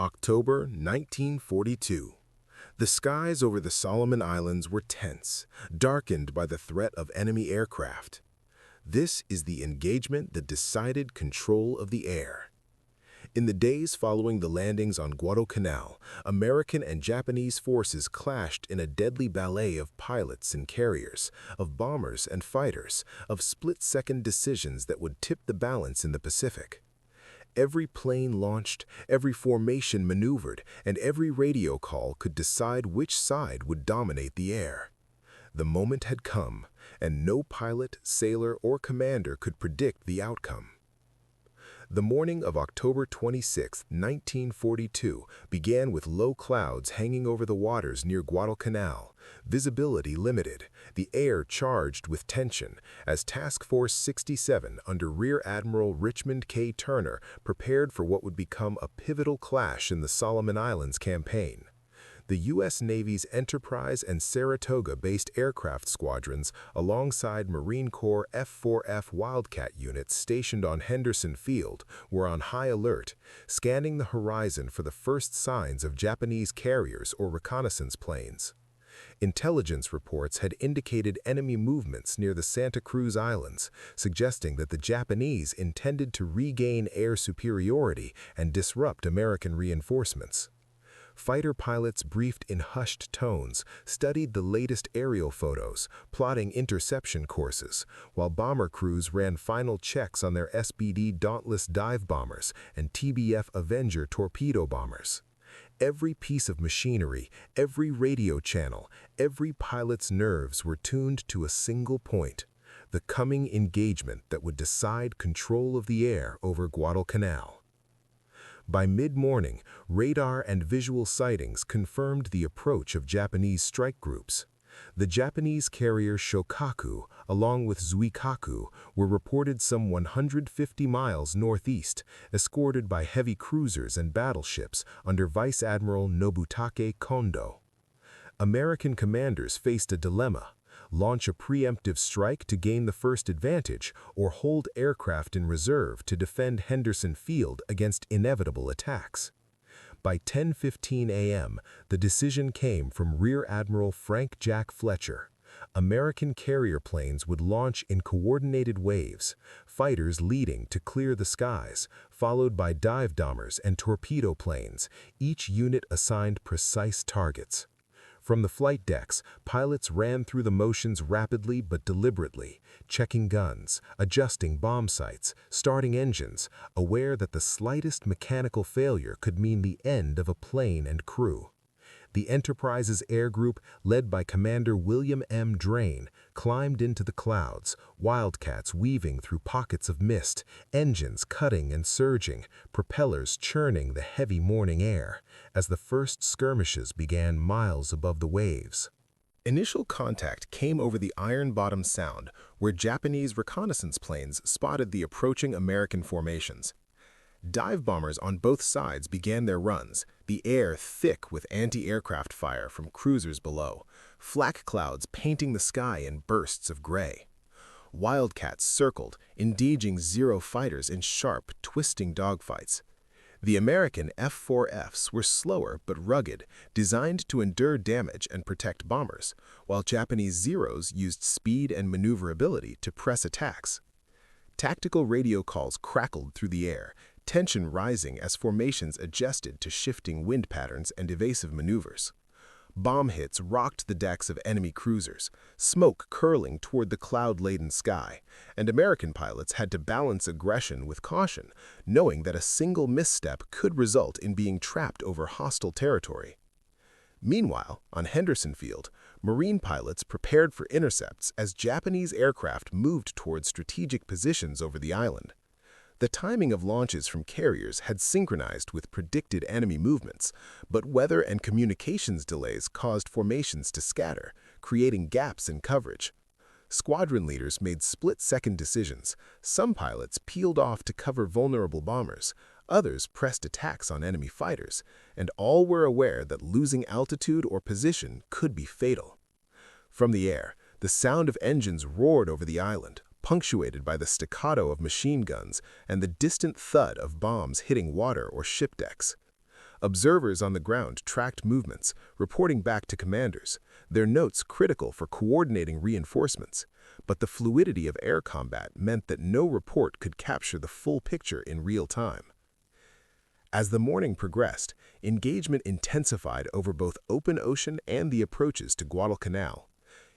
October 1942. The skies over the Solomon Islands were tense, darkened by the threat of enemy aircraft. This is the engagement that decided control of the air. In the days following the landings on Guadalcanal, American and Japanese forces clashed in a deadly ballet of pilots and carriers, of bombers and fighters, of split-second decisions that would tip the balance in the Pacific. Every plane launched, every formation maneuvered, and every radio call could decide which side would dominate the air. The moment had come, and no pilot, sailor, or commander could predict the outcome. The morning of October 26, 1942, began with low clouds hanging over the waters near Guadalcanal, visibility limited, the air charged with tension, as Task Force 67 under Rear Admiral Richmond K. Turner prepared for what would become a pivotal clash in the Solomon Islands campaign. The U.S. Navy's Enterprise and Saratoga-based aircraft squadrons, alongside Marine Corps F-4F Wildcat units stationed on Henderson Field, were on high alert, scanning the horizon for the first signs of Japanese carriers or reconnaissance planes. Intelligence reports had indicated enemy movements near the Santa Cruz Islands, suggesting that the Japanese intended to regain air superiority and disrupt American reinforcements. Fighter pilots, briefed in hushed tones, studied the latest aerial photos, plotting interception courses, while bomber crews ran final checks on their SBD Dauntless dive bombers and TBF Avenger torpedo bombers. Every piece of machinery, every radio channel, every pilot's nerves were tuned to a single point: the coming engagement that would decide control of the air over Guadalcanal. By mid-morning, radar and visual sightings confirmed the approach of Japanese strike groups. The Japanese carrier Shōkaku, along with Zuikaku, were reported some 150 miles northeast, escorted by heavy cruisers and battleships under Vice Admiral Nobutake Kondo. American commanders faced a dilemma: launch a preemptive strike to gain the first advantage, or hold aircraft in reserve to defend Henderson Field against inevitable attacks. By 10:15 a.m., the decision came from Rear Admiral Frank Jack Fletcher. American carrier planes would launch in coordinated waves, fighters leading to clear the skies, followed by dive bombers and torpedo planes, each unit assigned precise targets. From the flight decks, pilots ran through the motions rapidly but deliberately, checking guns, adjusting bomb sights, starting engines, aware that the slightest mechanical failure could mean the end of a plane and crew. The Enterprise's air group, led by Commander William M. Drain, climbed into the clouds, Wildcats weaving through pockets of mist, engines cutting and surging, propellers churning the heavy morning air, as the first skirmishes began miles above the waves. Initial contact came over the Iron Bottom Sound, where Japanese reconnaissance planes spotted the approaching American formations. Dive bombers on both sides began their runs, the air thick with anti-aircraft fire from cruisers below, flak clouds painting the sky in bursts of gray. Wildcats circled, engaging Zero fighters in sharp, twisting dogfights. The American F-4Fs were slower but rugged, designed to endure damage and protect bombers, while Japanese Zeros used speed and maneuverability to press attacks. Tactical radio calls crackled through the air, tension rising as formations adjusted to shifting wind patterns and evasive maneuvers. Bomb hits rocked the decks of enemy cruisers, smoke curling toward the cloud-laden sky, and American pilots had to balance aggression with caution, knowing that a single misstep could result in being trapped over hostile territory. Meanwhile, on Henderson Field, Marine pilots prepared for intercepts as Japanese aircraft moved toward strategic positions over the island. The timing of launches from carriers had synchronized with predicted enemy movements, but weather and communications delays caused formations to scatter, creating gaps in coverage. Squadron leaders made split-second decisions. Some pilots peeled off to cover vulnerable bombers, others pressed attacks on enemy fighters, and all were aware that losing altitude or position could be fatal. From the air, the sound of engines roared over the island, punctuated by the staccato of machine guns and the distant thud of bombs hitting water or ship decks. Observers on the ground tracked movements, reporting back to commanders, their notes critical for coordinating reinforcements. But the fluidity of air combat meant that no report could capture the full picture in real time. As the morning progressed, engagement intensified over both open ocean and the approaches to Guadalcanal.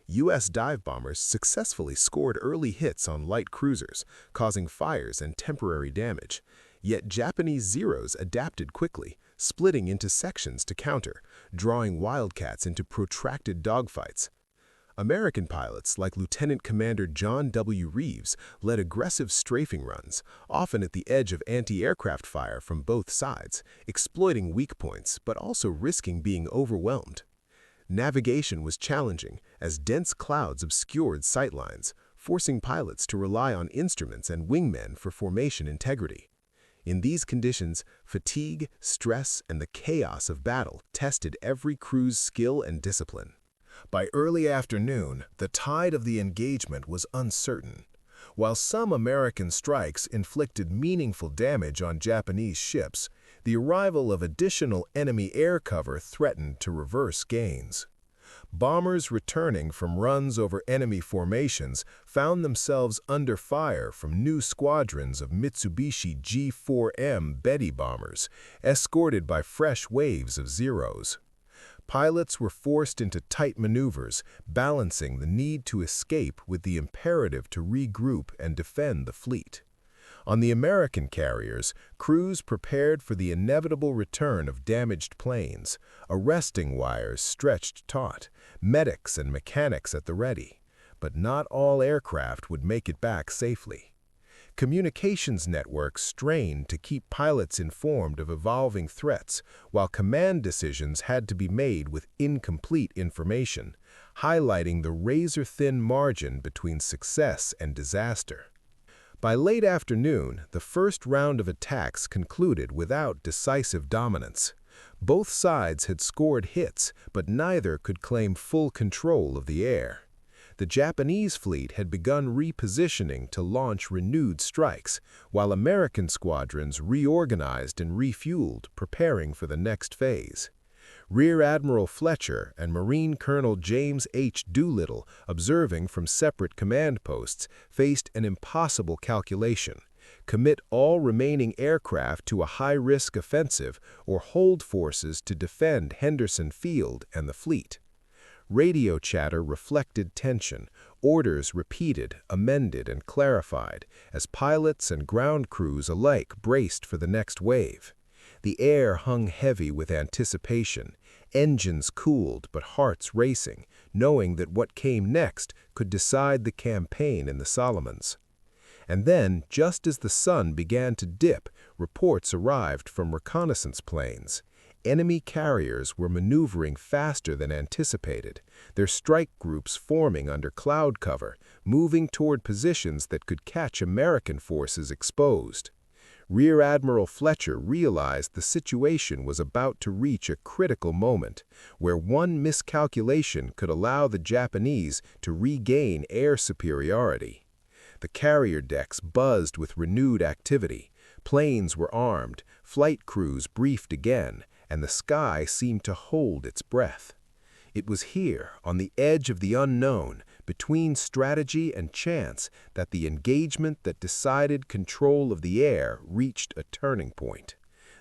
U.S. dive bombers successfully scored early hits on light cruisers, causing fires and temporary damage. Yet Japanese Zeros adapted quickly, splitting into sections to counter, drawing Wildcats into protracted dogfights. American pilots like Lieutenant Commander John W. Reeves led aggressive strafing runs, often at the edge of anti-aircraft fire from both sides, exploiting weak points but also risking being overwhelmed. Navigation was challenging as dense clouds obscured sightlines, forcing pilots to rely on instruments and wingmen for formation integrity. In these conditions, fatigue, stress, and the chaos of battle tested every crew's skill and discipline. By early afternoon, the tide of the engagement was uncertain. While some American strikes inflicted meaningful damage on Japanese ships, the arrival of additional enemy air cover threatened to reverse gains. Bombers returning from runs over enemy formations found themselves under fire from new squadrons of Mitsubishi G4M Betty bombers, escorted by fresh waves of Zeros. Pilots were forced into tight maneuvers, balancing the need to escape with the imperative to regroup and defend the fleet. On the American carriers, crews prepared for the inevitable return of damaged planes, arresting wires stretched taut, medics and mechanics at the ready. But not all aircraft would make it back safely. Communications networks strained to keep pilots informed of evolving threats, while command decisions had to be made with incomplete information, highlighting the razor-thin margin between success and disaster. By late afternoon, the first round of attacks concluded without decisive dominance. Both sides had scored hits, but neither could claim full control of the air. The Japanese fleet had begun repositioning to launch renewed strikes, while American squadrons reorganized and refueled, preparing for the next phase. Rear Admiral Fletcher and Marine Colonel James H. Doolittle, observing from separate command posts, faced an impossible calculation: commit all remaining aircraft to a high-risk offensive or hold forces to defend Henderson Field and the fleet. Radio chatter reflected tension, orders repeated, amended, and clarified, as pilots and ground crews alike braced for the next wave. The air hung heavy with anticipation, engines cooled but hearts racing, knowing that what came next could decide the campaign in the Solomons. And then, just as the sun began to dip, reports arrived from reconnaissance planes. Enemy carriers were maneuvering faster than anticipated, their strike groups forming under cloud cover, moving toward positions that could catch American forces exposed. Rear Admiral Fletcher realized the situation was about to reach a critical moment, where one miscalculation could allow the Japanese to regain air superiority. The carrier decks buzzed with renewed activity, planes were armed, flight crews briefed again, and the sky seemed to hold its breath. It was here, on the edge of the unknown, between strategy and chance, that the engagement that decided control of the air reached a turning point.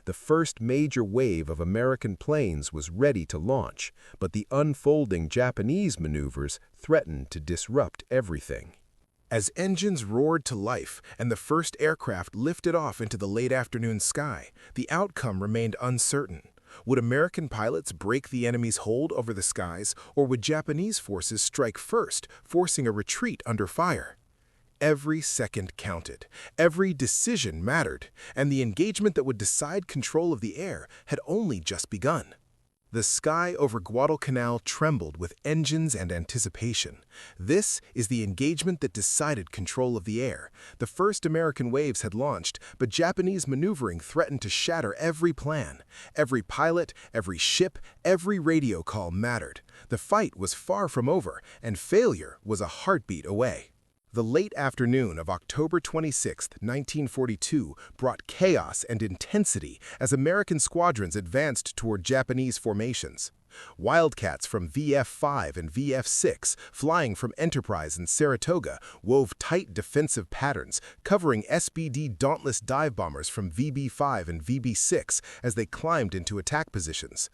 The first major wave of American planes was ready to launch, but the unfolding Japanese maneuvers threatened to disrupt everything. As engines roared to life and the first aircraft lifted off into the late afternoon sky, the outcome remained uncertain. Would American pilots break the enemy's hold over the skies, or would Japanese forces strike first, forcing a retreat under fire? Every second counted, every decision mattered, and the engagement that would decide control of the air had only just begun. The sky over Guadalcanal trembled with engines and anticipation. This is the engagement that decided control of the air. The first American waves had launched, but Japanese maneuvering threatened to shatter every plan. Every pilot, every ship, every radio call mattered. The fight was far from over, and failure was a heartbeat away. The late afternoon of October 26, 1942, brought chaos and intensity as American squadrons advanced toward Japanese formations. Wildcats from VF-5 and VF-6, flying from Enterprise and Saratoga, wove tight defensive patterns, covering SBD Dauntless dive bombers from VB-5 and VB-6 as they climbed into attack positions.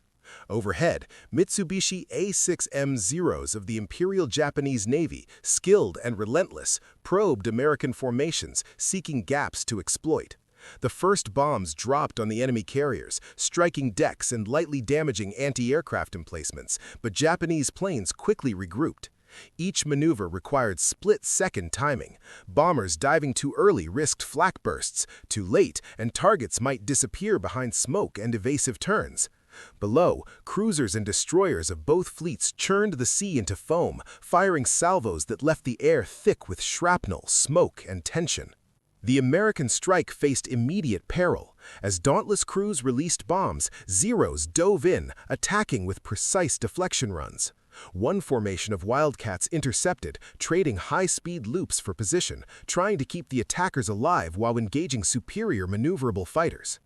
Overhead, Mitsubishi A-6M Zeros of the Imperial Japanese Navy, skilled and relentless, probed American formations, seeking gaps to exploit. The first bombs dropped on the enemy carriers, striking decks and lightly damaging anti-aircraft emplacements, but Japanese planes quickly regrouped. Each maneuver required split-second timing. Bombers diving too early risked flak bursts, too late, and targets might disappear behind smoke and evasive turns. Below, cruisers and destroyers of both fleets churned the sea into foam, firing salvos that left the air thick with shrapnel, smoke, and tension. The American strike faced immediate peril. As Dauntless crews released bombs, Zeros dove in, attacking with precise deflection runs. One formation of Wildcats intercepted, trading high-speed loops for position, trying to keep the attackers alive while engaging superior maneuverable fighters.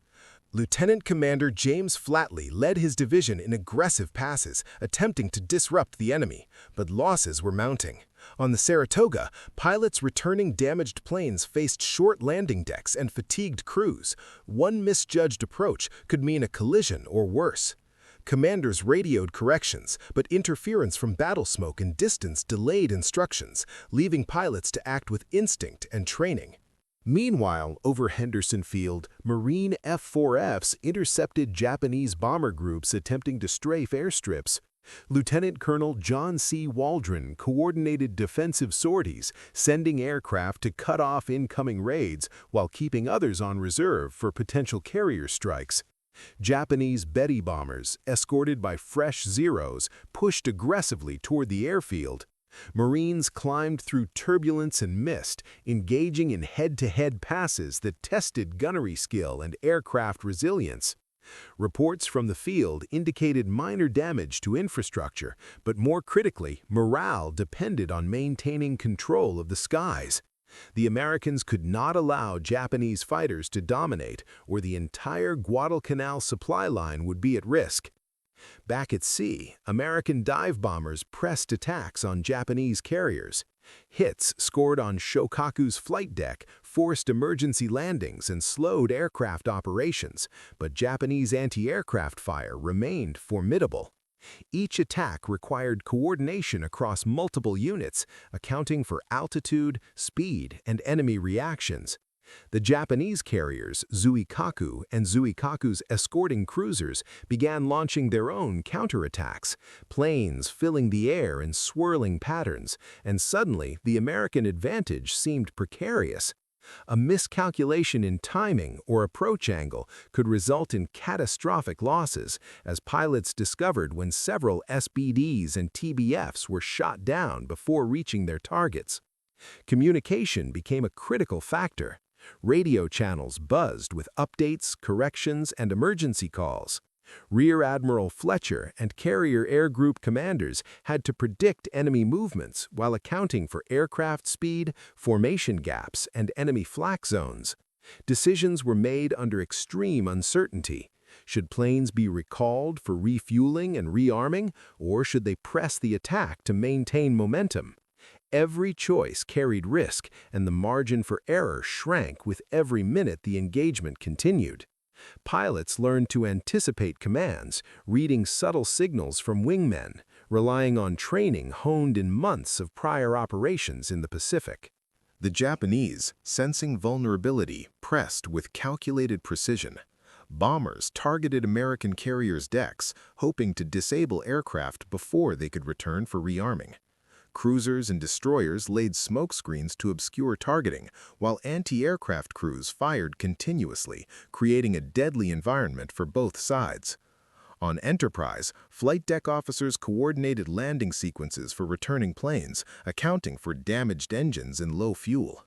Lieutenant Commander James Flatley led his division in aggressive passes, attempting to disrupt the enemy, but losses were mounting. On the Saratoga, pilots returning damaged planes faced short landing decks and fatigued crews. One misjudged approach could mean a collision or worse. Commanders radioed corrections, but interference from battle smoke and distance delayed instructions, leaving pilots to act with instinct and training. Meanwhile, over Henderson Field, Marine F-4Fs intercepted Japanese bomber groups attempting to strafe airstrips. Lieutenant Colonel John C. Waldron coordinated defensive sorties, sending aircraft to cut off incoming raids while keeping others on reserve for potential carrier strikes. Japanese Betty bombers, escorted by fresh Zeros, pushed aggressively toward the airfield. Marines climbed through turbulence and mist, engaging in head-to-head passes that tested gunnery skill and aircraft resilience. Reports from the field indicated minor damage to infrastructure, but more critically, morale depended on maintaining control of the skies. The Americans could not allow Japanese fighters to dominate, or the entire Guadalcanal supply line would be at risk. Back at sea, American dive bombers pressed attacks on Japanese carriers. Hits scored on Shōkaku's flight deck forced emergency landings and slowed aircraft operations, but Japanese anti-aircraft fire remained formidable. Each attack required coordination across multiple units, accounting for altitude, speed, and enemy reactions. The Japanese carriers, Zuikaku and Zuikaku's escorting cruisers, began launching their own counterattacks, planes filling the air in swirling patterns, and suddenly the American advantage seemed precarious. A miscalculation in timing or approach angle could result in catastrophic losses, as pilots discovered when several SBDs and TBFs were shot down before reaching their targets. Communication became a critical factor. Radio channels buzzed with updates, corrections, and emergency calls. Rear Admiral Fletcher and Carrier Air Group commanders had to predict enemy movements while accounting for aircraft speed, formation gaps, and enemy flak zones. Decisions were made under extreme uncertainty. Should planes be recalled for refueling and rearming, or should they press the attack to maintain momentum? Every choice carried risk, and the margin for error shrank with every minute the engagement continued. Pilots learned to anticipate commands, reading subtle signals from wingmen, relying on training honed in months of prior operations in the Pacific. The Japanese, sensing vulnerability, pressed with calculated precision. Bombers targeted American carriers' decks, hoping to disable aircraft before they could return for rearming. Cruisers and destroyers laid smokescreens to obscure targeting, while anti-aircraft crews fired continuously, creating a deadly environment for both sides. On Enterprise, flight deck officers coordinated landing sequences for returning planes, accounting for damaged engines and low fuel.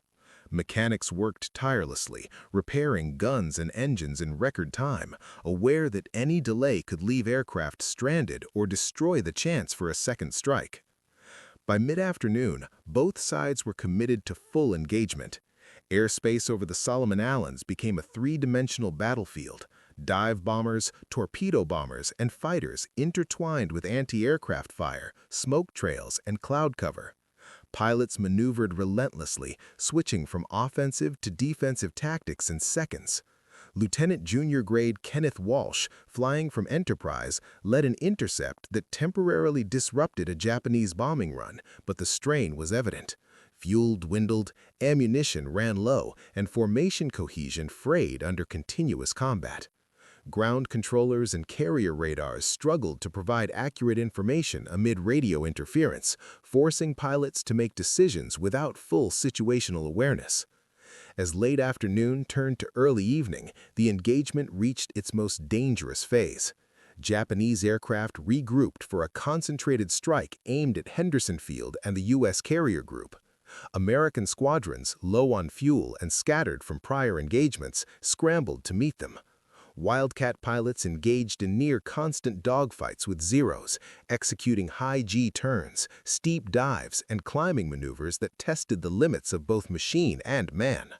Mechanics worked tirelessly, repairing guns and engines in record time, aware that any delay could leave aircraft stranded or destroy the chance for a second strike. By mid-afternoon, both sides were committed to full engagement. Airspace over the Solomon Islands became a three-dimensional battlefield. Dive bombers, torpedo bombers, and fighters intertwined with anti-aircraft fire, smoke trails, and cloud cover. Pilots maneuvered relentlessly, switching from offensive to defensive tactics in seconds. Lieutenant Junior Grade Kenneth Walsh, flying from Enterprise, led an intercept that temporarily disrupted a Japanese bombing run, but the strain was evident. Fuel dwindled, ammunition ran low, and formation cohesion frayed under continuous combat. Ground controllers and carrier radars struggled to provide accurate information amid radio interference, forcing pilots to make decisions without full situational awareness. As late afternoon turned to early evening, the engagement reached its most dangerous phase. Japanese aircraft regrouped for a concentrated strike aimed at Henderson Field and the U.S. carrier group. American squadrons, low on fuel and scattered from prior engagements, scrambled to meet them. Wildcat pilots engaged in near-constant dogfights with Zeros, executing high G turns, steep dives, and climbing maneuvers that tested the limits of both machine and man.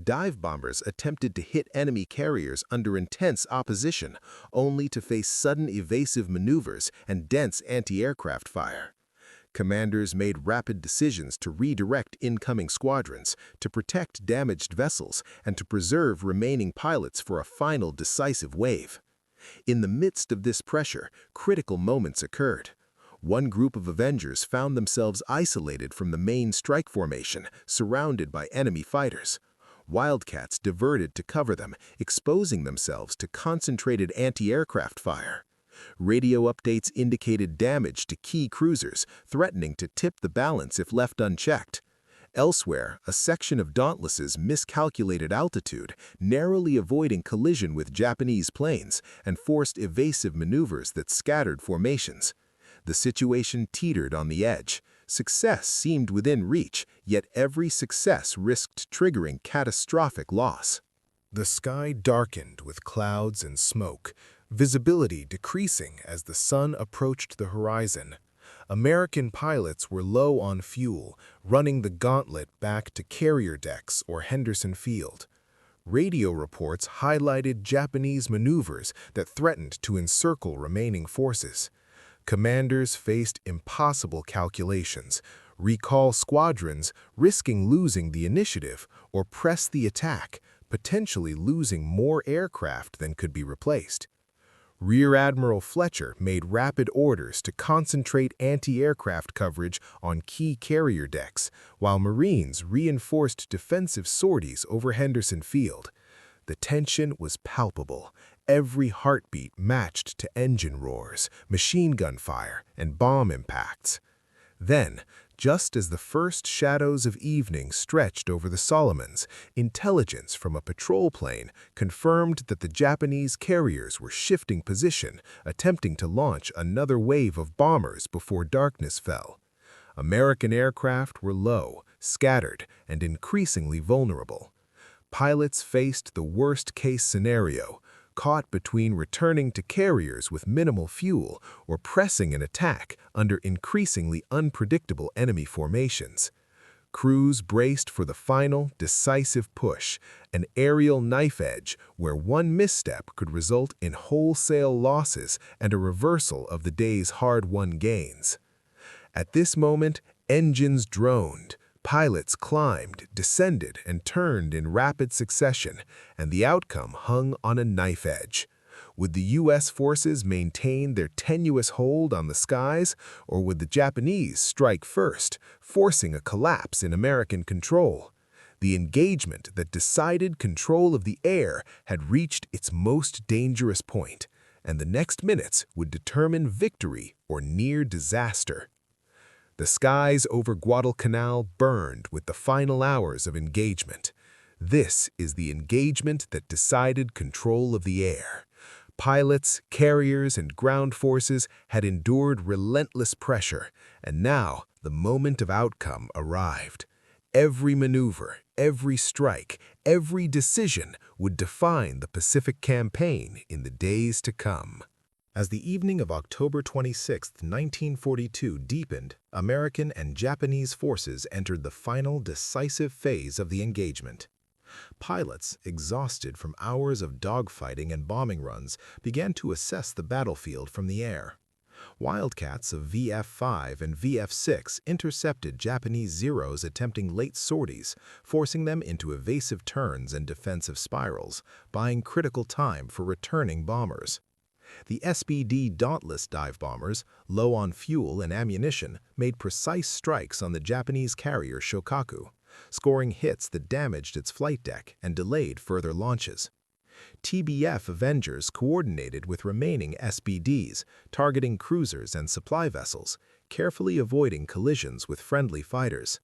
Dive bombers attempted to hit enemy carriers under intense opposition, only to face sudden evasive maneuvers and dense anti-aircraft fire. Commanders made rapid decisions to redirect incoming squadrons, to protect damaged vessels, and to preserve remaining pilots for a final decisive wave. In the midst of this pressure, critical moments occurred. One group of Avengers found themselves isolated from the main strike formation, surrounded by enemy fighters. Wildcats diverted to cover them, exposing themselves to concentrated anti-aircraft fire. Radio updates indicated damage to key cruisers, threatening to tip the balance if left unchecked. Elsewhere, a section of Dauntless's miscalculated altitude, narrowly avoiding collision with Japanese planes, and forced evasive maneuvers that scattered formations. The situation teetered on the edge. Success seemed within reach, yet every success risked triggering catastrophic loss. The sky darkened with clouds and smoke, visibility decreasing as the sun approached the horizon. American pilots were low on fuel, running the gauntlet back to carrier decks or Henderson Field. Radio reports highlighted Japanese maneuvers that threatened to encircle remaining forces. Commanders faced impossible calculations: recall squadrons, risking losing the initiative, or press the attack, potentially losing more aircraft than could be replaced. Rear Admiral Fletcher made rapid orders to concentrate anti-aircraft coverage on key carrier decks, while Marines reinforced defensive sorties over Henderson Field. The tension was palpable. Every heartbeat matched to engine roars, machine gun fire, and bomb impacts. Then, just as the first shadows of evening stretched over the Solomons, intelligence from a patrol plane confirmed that the Japanese carriers were shifting position, attempting to launch another wave of bombers before darkness fell. American aircraft were low, scattered, and increasingly vulnerable. Pilots faced the worst-case scenario, caught between returning to carriers with minimal fuel or pressing an attack under increasingly unpredictable enemy formations. Crews braced for the final, decisive push, an aerial knife edge where one misstep could result in wholesale losses and a reversal of the day's hard-won gains. At this moment, engines droned. Pilots climbed, descended, and turned in rapid succession, and the outcome hung on a knife edge. Would the U.S. forces maintain their tenuous hold on the skies, or would the Japanese strike first, forcing a collapse in American control? The engagement that decided control of the air had reached its most dangerous point, and the next minutes would determine victory or near disaster. The skies over Guadalcanal burned with the final hours of engagement. This is the engagement that decided control of the air. Pilots, carriers, and ground forces had endured relentless pressure, and now the moment of outcome arrived. Every maneuver, every strike, every decision would define the Pacific campaign in the days to come. As the evening of October 26, 1942 deepened, American and Japanese forces entered the final decisive phase of the engagement. Pilots, exhausted from hours of dogfighting and bombing runs, began to assess the battlefield from the air. Wildcats of VF-5 and VF-6 intercepted Japanese Zeros attempting late sorties, forcing them into evasive turns and defensive spirals, buying critical time for returning bombers. The SBD Dauntless dive bombers, low on fuel and ammunition, made precise strikes on the Japanese carrier Shōkaku, scoring hits that damaged its flight deck and delayed further launches. TBF Avengers coordinated with remaining SBDs, targeting cruisers and supply vessels, carefully avoiding collisions with friendly fighters.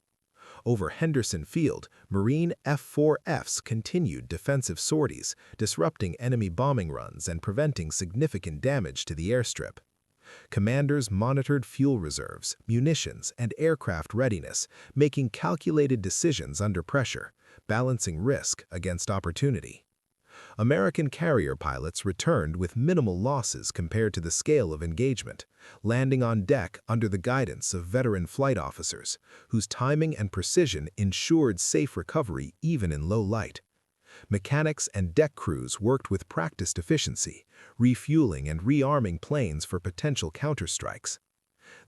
Over Henderson Field, Marine F-4Fs continued defensive sorties, disrupting enemy bombing runs and preventing significant damage to the airstrip. Commanders monitored fuel reserves, munitions, and aircraft readiness, making calculated decisions under pressure, balancing risk against opportunity. American carrier pilots returned with minimal losses compared to the scale of engagement, landing on deck under the guidance of veteran flight officers, whose timing and precision ensured safe recovery even in low light. Mechanics and deck crews worked with practiced efficiency, refueling and rearming planes for potential counterstrikes.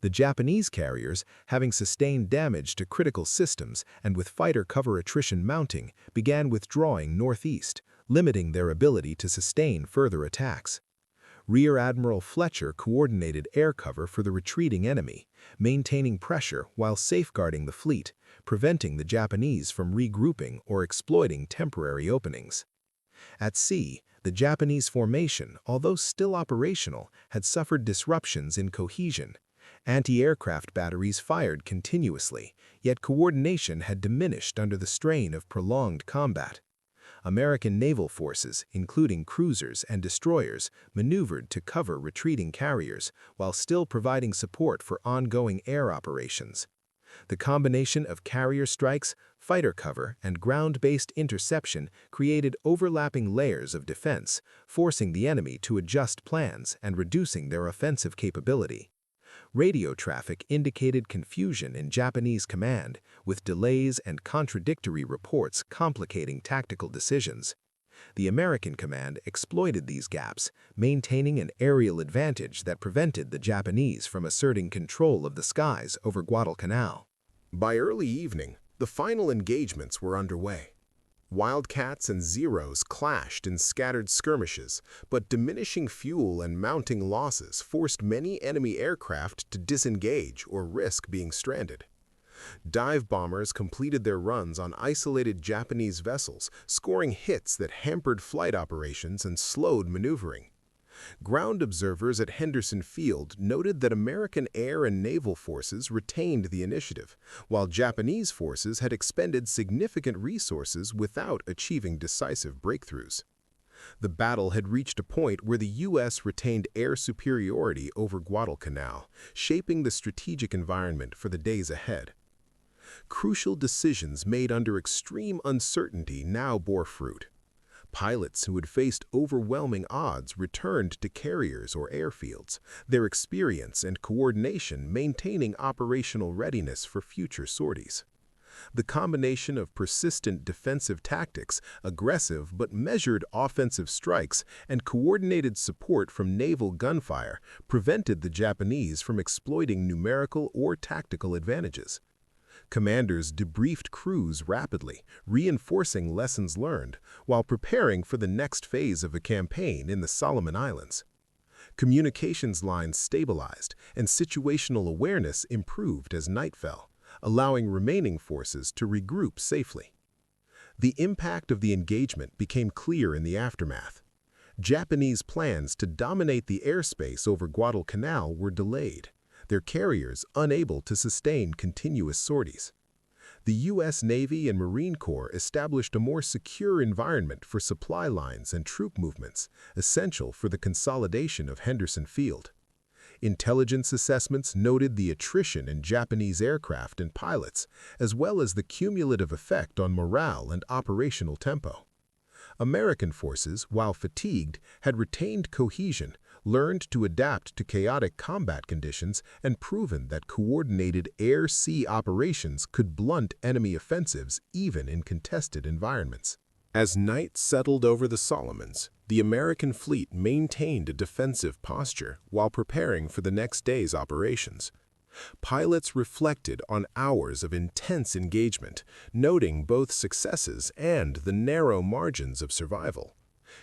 The Japanese carriers, having sustained damage to critical systems and with fighter cover attrition mounting, began withdrawing northeast, limiting their ability to sustain further attacks. Rear Admiral Fletcher coordinated air cover for the retreating enemy, maintaining pressure while safeguarding the fleet, preventing the Japanese from regrouping or exploiting temporary openings. At sea, the Japanese formation, although still operational, had suffered disruptions in cohesion. Anti-aircraft batteries fired continuously, yet coordination had diminished under the strain of prolonged combat. American naval forces, including cruisers and destroyers, maneuvered to cover retreating carriers while still providing support for ongoing air operations. The combination of carrier strikes, fighter cover, and ground-based interception created overlapping layers of defense, forcing the enemy to adjust plans and reducing their offensive capability. Radio traffic indicated confusion in Japanese command, with delays and contradictory reports complicating tactical decisions. The American command exploited these gaps, maintaining an aerial advantage that prevented the Japanese from asserting control of the skies over Guadalcanal. By early evening, the final engagements were underway. Wildcats and Zeros clashed in scattered skirmishes, but diminishing fuel and mounting losses forced many enemy aircraft to disengage or risk being stranded. Dive bombers completed their runs on isolated Japanese vessels, scoring hits that hampered flight operations and slowed maneuvering. Ground observers at Henderson Field noted that American air and naval forces retained the initiative, while Japanese forces had expended significant resources without achieving decisive breakthroughs. The battle had reached a point where the U.S. retained air superiority over Guadalcanal, shaping the strategic environment for the days ahead. Crucial decisions made under extreme uncertainty now bore fruit. Pilots who had faced overwhelming odds returned to carriers or airfields, their experience and coordination maintaining operational readiness for future sorties. The combination of persistent defensive tactics, aggressive but measured offensive strikes, and coordinated support from naval gunfire prevented the Japanese from exploiting numerical or tactical advantages. Commanders debriefed crews rapidly, reinforcing lessons learned, while preparing for the next phase of a campaign in the Solomon Islands. Communications lines stabilized, and situational awareness improved as night fell, allowing remaining forces to regroup safely. The impact of the engagement became clear in the aftermath. Japanese plans to dominate the airspace over Guadalcanal were delayed, their carriers unable to sustain continuous sorties. The U.S. Navy and Marine Corps established a more secure environment for supply lines and troop movements, essential for the consolidation of Henderson Field. Intelligence assessments noted the attrition in Japanese aircraft and pilots, as well as the cumulative effect on morale and operational tempo. American forces, while fatigued, had retained cohesion, learned to adapt to chaotic combat conditions, and proven that coordinated air-sea operations could blunt enemy offensives even in contested environments. As night settled over the Solomons, the American fleet maintained a defensive posture while preparing for the next day's operations. Pilots reflected on hours of intense engagement, noting both successes and the narrow margins of survival.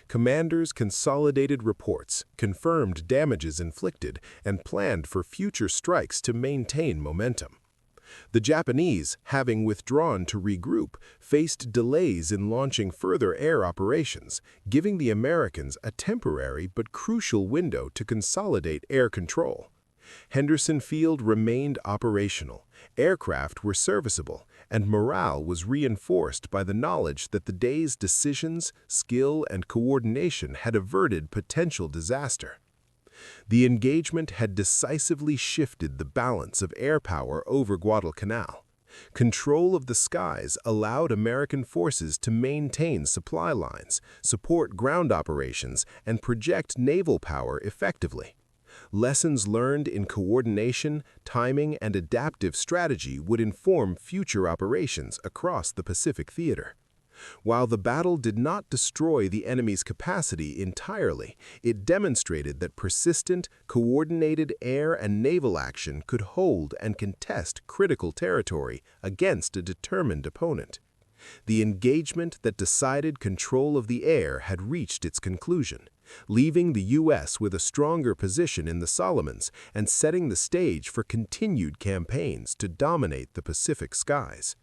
Commanders consolidated reports, confirmed damages inflicted, and planned for future strikes to maintain momentum. The Japanese, having withdrawn to regroup, faced delays in launching further air operations, giving the Americans a temporary but crucial window to consolidate air control. Henderson Field remained operational, aircraft were serviceable, and morale was reinforced by the knowledge that the day's decisions, skill, and coordination had averted potential disaster. The engagement had decisively shifted the balance of air power over Guadalcanal. Control of the skies allowed American forces to maintain supply lines, support ground operations, and project naval power effectively. Lessons learned in coordination, timing, and adaptive strategy would inform future operations across the Pacific theater. While the battle did not destroy the enemy's capacity entirely, it demonstrated that persistent, coordinated air and naval action could hold and contest critical territory against a determined opponent. The engagement that decided control of the air had reached its conclusion, leaving the U.S. with a stronger position in the Solomons and setting the stage for continued campaigns to dominate the Pacific skies.